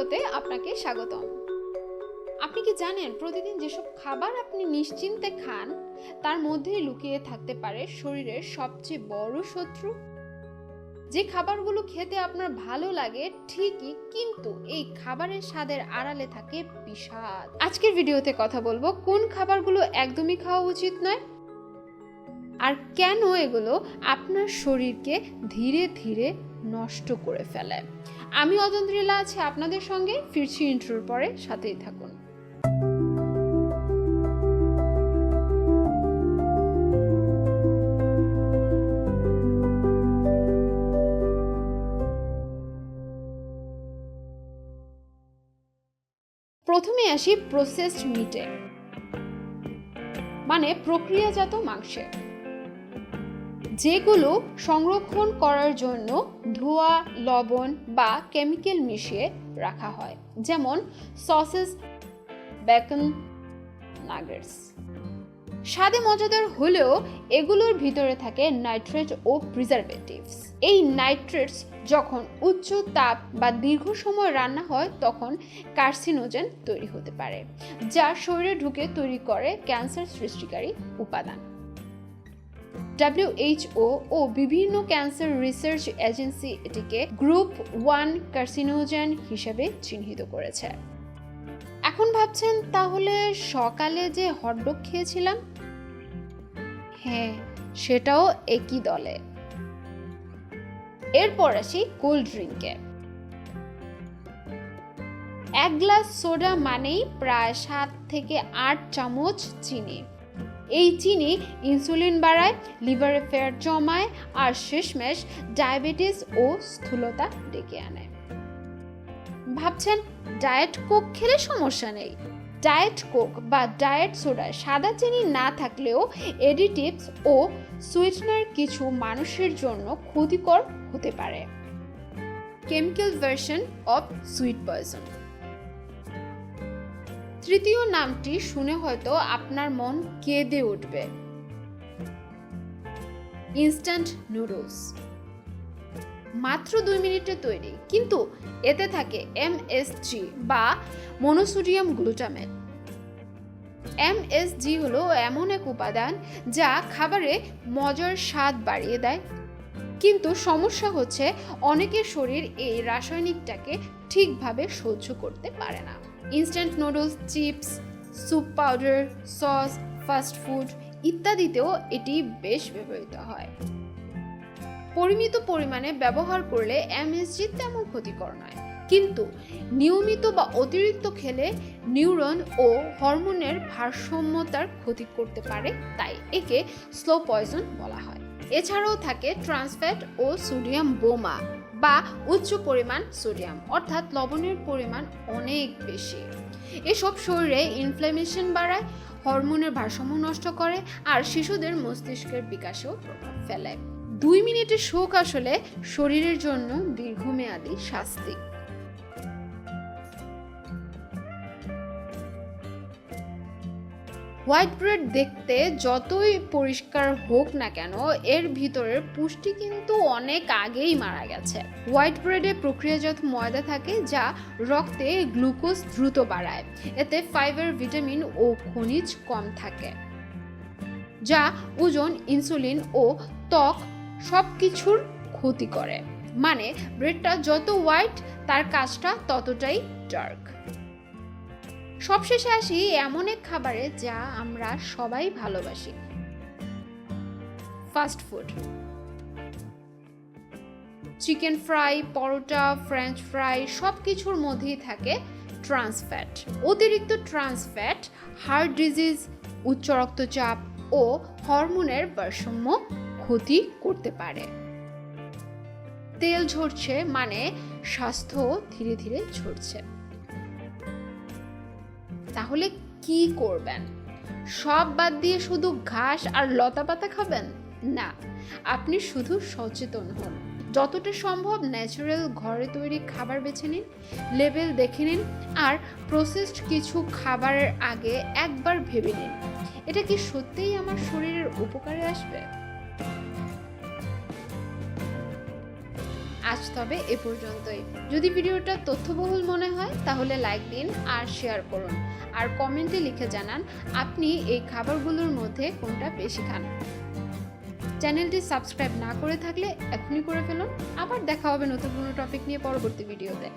ভিডিওতে আপনাকে স্বাগতম। আপনি কি জানেন প্রতিদিন যেসব খাবার আপনি নিশ্চিন্তে খান তার মধ্যেই লুকিয়ে থাকতে পারে শরীরের সবচেয়ে বড় শত্রু? যে খাবারগুলো খেতে আপনার ভালো লাগে ঠিকই, কিন্তু এই খাবারের স্বাদের আড়ালে থাকে বিষাদ। আজকের ভিডিওতে কথা বলবো কোন খাবারগুলো একদমই খাওয়া উচিত নয় আর কেন এগুলো আপনার শরীরকে ধীরে ধীরে নষ্ট করে ফেলে। আমি অজন্ত্রিলা আছি আপনাদের সঙ্গে, ফিরছি ইন্ট্রোর পরে, সাথেই থাকুন। প্রথমে আসি প্রসেসড মিটে, মানে প্রক্রিয়াজাত মাংসে, যেগুলো সংরক্ষণ করার জন্য ধোয়া, লবণ বা কেমিক্যাল মিশিয়ে রাখা হয়, যেমন সসেস, বেকন, নাগেটস। স্বাদে মজাদার হলেও এগুলোর ভিতরে থাকে নাইট্রেট ও প্রিজারভেটিভস। এই নাইট্রেটস যখন উচ্চ তাপ বা দীর্ঘ সময় রান্না হয় তখন কার্সিনোজেন তৈরি হতে পারে, যা শরীরে ঢুকে তৈরি করে ক্যান্সার সৃষ্টিকারী উপাদান। WHO ও বিভিন্ন ক্যান্সার রিসার্চ এজেন্সি এটিকে গ্রুপ 1 কার্সিনোজেন হিসেবে চিহ্নিত করেছে। এখন ভাবছেন, তাহলে সকালে যে হটডগ খেয়েছিলাম, হ্যাঁ, সেটাও একই দলে। এরপর আসি কোল্ড ড্রিঙ্কে। এক গ্লাস সোডা মানেই প্রায় 7 থেকে 8 চামচ চিনি। এই চিনি ইনসুলিন বাড়ায়, লিভারে ফ্যাট জমায় আর শেষমেশ ডায়াবেটিস ও স্থূলতা ডেকে আনে। ভাবছেন ডায়েট কোক খেলে সমস্যা নেই। ডায়েট কোক বা ডায়েট সোডায় সাদা চিনি না থাকলেও এডিটিভস ও সুইটনার কিছু মানুষের জন্য ক্ষতিকর হতে পারে। Chemical version of sweet poison. তৃতীয় নামটি শুনে হয়তো আপনার মন কেঁদে উঠবে। Instant noodles. মাত্র 2 মিনিটে তৈরি, কিন্তু এতে থাকে MSG বা মনোসোডিয়াম গ্লুটামেট। MSG হলো এমন এক উপাদান যা খাবারে মজার স্বাদ বাড়িয়ে দেয়, কিন্তু সমস্যা হচ্ছে অনেকের শরীর এই রাসায়নিকটাকে ঠিকভাবে সহ্য করতে পারে না। Instant noodles, chips, soup powder, sauce, fast food ইত্যাদিতেও এটি বেশ ব্যবহৃত হয়। পরিমিত পরিমাণে ব্যবহার করলে MSG তেমন ক্ষতিকর নয়, কিন্তু নিয়মিত বা অতিরিক্ত খেলে নিউরন ও হরমোনের ভারসাম্যতার ক্ষতি করতে পারে, তাই একে স্লো পয়জন বলা হয়। এছাড়াও থাকে ট্রান্সফ্যাট ও সোডিয়াম বোমা বা উচ্চ পরিমাণ সোডিয়াম, অর্থাৎ লবণের পরিমাণ অনেক বেশি। এসব শরীরে ইনফ্ল্যামেশন বাড়ায়, হরমোনের ভারসাম্য নষ্ট করে আর শিশুদের মস্তিষ্কের বিকাশেও প্রভাব ফেলে। 2 মিনিটের শোক আসলে শরীরের জন্য দীর্ঘমেয়াদী শাস্তি। হোয়াইট ব্রেড দেখতে যতই পরিষ্কার হোক না কেন, এর ভিতরের পুষ্টি কিন্তু অনেক আগেই মারা গেছে। হোয়াইট ব্রেডে প্রক্রিয়াজাত ময়দা থাকে যা রক্তে গ্লুকোজ দ্রুত বাড়ায়। এতে ফাইবার, ভিটামিন ও খনিজ কম থাকে, যা ওজন, ইনসুলিন ও ত্বক সবকিছুর ক্ষতি করে। মানে ব্রেডটা যত হোয়াইট, তার কাজটা ততটাই ডার্ক। সবশেষে আসি এমন এক খাবারে যা আমরা সবাই ভালোবাসি, ফাস্ট ফুড। চিকেন ফ্রাই, পরোটা, ফ্রেঞ্চ ফ্রাই সবকিছুর মধ্যেই থাকে ট্রান্স ফ্যাট। অতিরিক্ত ট্রান্স ফ্যাট হার্ট ডিজিজ, উচ্চ রক্তচাপ ও হরমোনের ভারসাম্য ক্ষতি করতে পারে। তেল ঝরছে মানে স্বাস্থ্য ধীরে ধীরে ঝরছে। তাহলে কি করবেন? সব বাদ দিয়ে শুধু ঘাস আর লতাপাতা খাবেন? না, আপনি শুধু সচেতন হন। যতটা সম্ভব ন্যাচারাল ঘরে তৈরি খাবার বেছে নিন, লেবেল দেখে নিন আর প্রসেসড কিছু খাবারের আগে একবার ভেবে নিন, এটা কি সত্যিই আমার শরীরের উপকারে আসবে? আজ তবে এ পর্যন্তই। যদি ভিডিওটা তথ্যবহুল মনে হয় তাহলে লাইক দিন আর শেয়ার করুন, আর কমেন্টে লিখে জানান আপনি এই খাবারগুলোর মধ্যে কোনটা বেশি খান। চ্যানেলটি সাবস্ক্রাইব না করে থাকলে এখনই করে ফেলুন। আবার দেখা হবে নতুন কোনো টপিক নিয়ে পরবর্তী ভিডিওতে।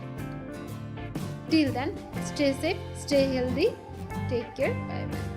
Till then, stay safe, stay healthy, take care, bye by.